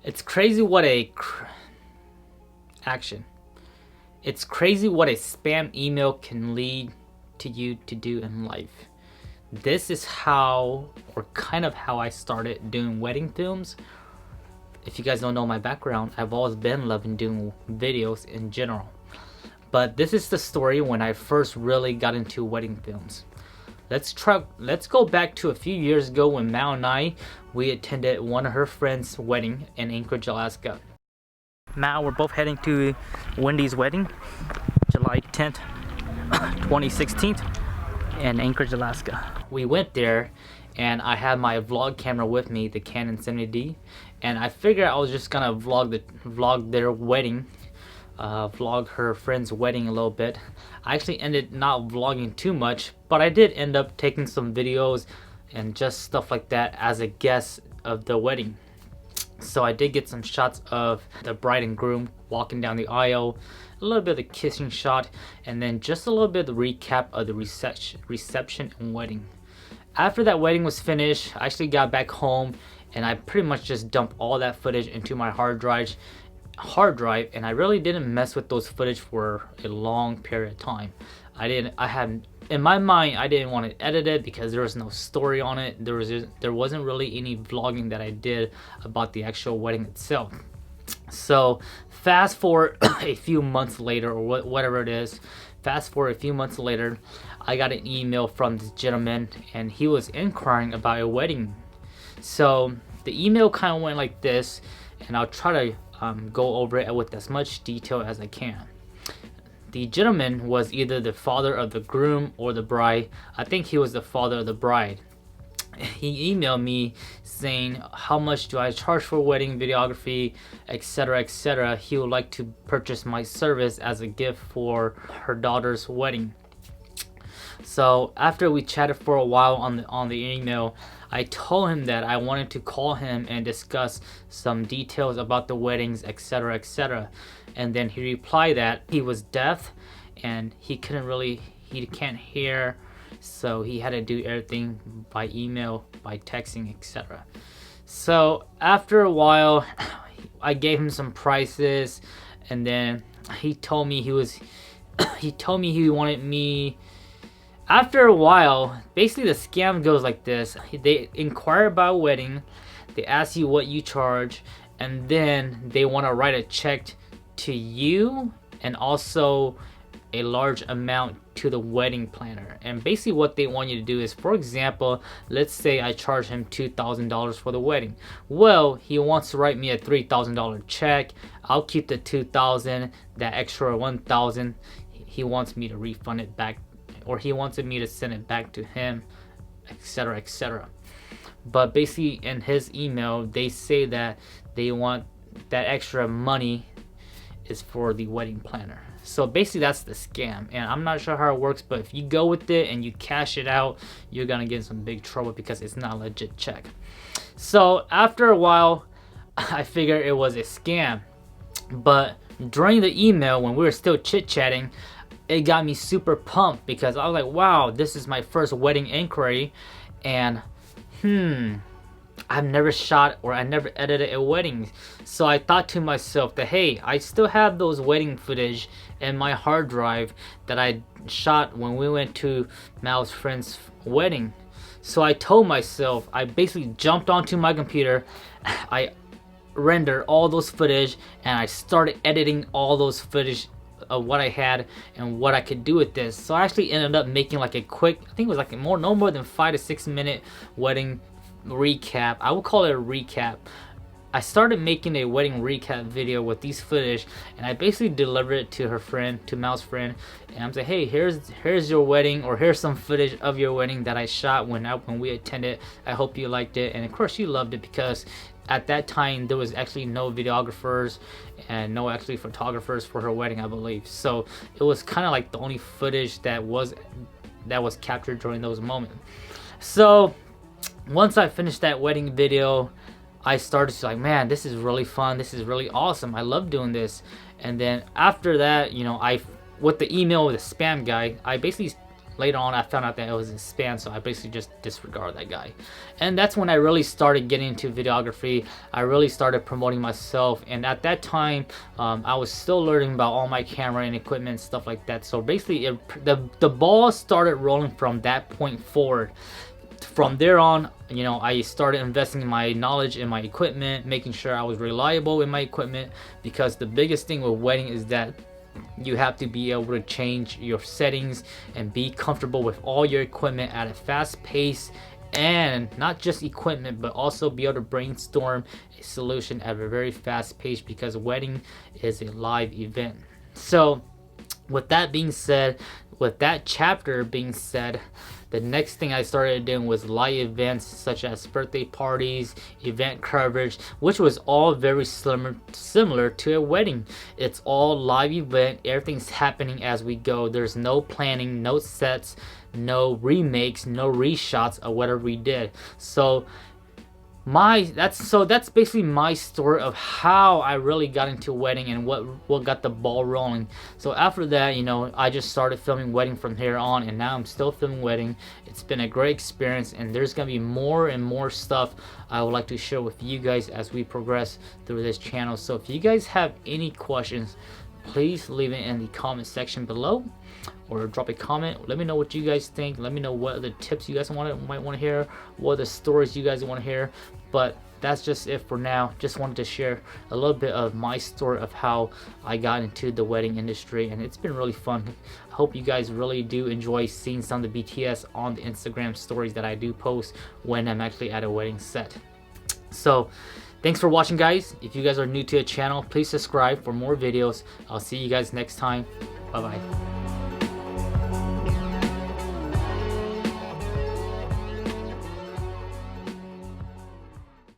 It's crazy what action. It's crazy what a spam email can lead to you to do in life. This is how, or kind of how I started doing wedding films. If you guys don't know my background, I've always been loving doing videos in general. But this is the story when I first really got into wedding films. Let's go back to a few years ago when Mao and I, we attended one of her friends' wedding in Anchorage, Alaska. Mao, we're both heading to Wendy's wedding, July 10th, 2016, in Anchorage, Alaska. We went there and I had my vlog camera with me, the Canon 70D, and I figured I was just gonna vlog their wedding, vlog her friend's wedding a little bit. I actually ended not vlogging too much, but I did end up taking some videos and just stuff like that as a guest of the wedding. So I did get some shots of the bride and groom walking down the aisle, a little bit of the kissing shot, and then just a little bit of the recap of the reception and wedding. After that wedding was finished, I actually got back home and I pretty much just dumped all that footage into my hard drive, and I really didn't mess with those footage for a long period of time. In my mind, I didn't want to edit it because there was no story on it. There wasn't really any vlogging that I did about the actual wedding itself. So fast forward a few months later, or whatever it is, fast forward a few months later, I got an email from this gentleman and he was inquiring about a wedding. So the email kind of went like this, and I'll try to go over it with as much detail as I can. The gentleman was either the father of the groom or the bride. I think he was the father of the bride. He emailed me saying how much do I charge for wedding videography, etc., etc. He would like to purchase my service as a gift for her daughter's wedding. So after we chatted for a while on the email, I told him that I wanted to call him and discuss some details about the weddings, etc., etc. And then he replied that he was deaf and he can't hear, so he had to do everything by email, by texting, etc. So after a while, I gave him some prices, and then he told me he wanted me. After a while, basically the scam goes like this. They inquire about a wedding, they ask you what you charge, and then they want to write a check to you and also a large amount to the wedding planner. And basically what they want you to do is, for example, let's say I charge him $2,000 for the wedding. Well, he wants to write me a $3,000 check. I'll keep the $2,000, that extra $1,000, he wants me to refund it back, or he wanted me to send it back to him, etc., etc. But basically in his email, they say that they want that extra money is for the wedding planner. So basically that's the scam, and I'm not sure how it works, but if you go with it and you cash it out, you're gonna get in some big trouble because it's not a legit check. So after a while, I figured it was a scam, but during the email when we were still chit-chatting, it got me super pumped because I was like, wow, this is my first wedding inquiry, and I've never shot or I never edited a wedding. So I thought to myself that, hey, I still have those wedding footage in my hard drive that I shot when we went to Mal's friend's wedding. So I told myself, I basically jumped onto my computer, I rendered all those footage, and I started editing all those footage of what I had and what I could do with this. So I actually ended up making like a quick, I think it was like no more than 5 to 6 minute wedding recap. I would call it a recap. I started making a wedding recap video with these footage, and I basically delivered it to her friend, to Mal's friend, and I'm saying, hey, here's your wedding, or here's some footage of your wedding that I shot when we attended. I hope you liked it. And of course she loved it because at that time there was actually no videographers and no actually photographers for her wedding, I believe. So it was kind of like the only footage that was captured during those moments. So once I finished that wedding video, I started to like, man, this is really fun, this is really awesome, I love doing this. And then after that, you know, with the email with the spam guy, I basically later on I found out that it was a spam, so I basically just disregarded that guy. And that's when I really started getting into videography. I really started promoting myself, and at that time I was still learning about all my camera and equipment and stuff like that. So basically the ball started rolling from that point forward. From there on, you know, I started investing in my knowledge in my equipment, making sure I was reliable in my equipment, because the biggest thing with wedding is that you have to be able to change your settings and be comfortable with all your equipment at a fast pace, and not just equipment but also be able to brainstorm a solution at a very fast pace, because a wedding is a live event. So with that being said, with that chapter being said, the next thing I started doing was live events such as birthday parties, event coverage, which was all very similar to a wedding. It's all live event, everything's happening as we go. There's no planning, no sets, no remakes, no reshots of whatever we did. So that's basically my story of how I really got into wedding and what got the ball rolling. So after that, you know, I just started filming wedding from here on, and now I'm still filming wedding. It's been a great experience, and there's gonna be more and more stuff I would like to share with you guys as we progress through this channel. So if you guys have any questions, please leave it in the comment section below, or drop a comment. Let me know what you guys think. Let me know what other tips you guys might want to hear, what other stories you guys want to hear. But that's just it for now. Just wanted to share a little bit of my story of how I got into the wedding industry, and it's been really fun. I hope you guys really do enjoy seeing some of the BTS on the Instagram stories that I do post when I'm actually at a wedding set. So thanks for watching, guys. If you guys are new to the channel, please subscribe for more videos. I'll see you guys next time. Bye bye.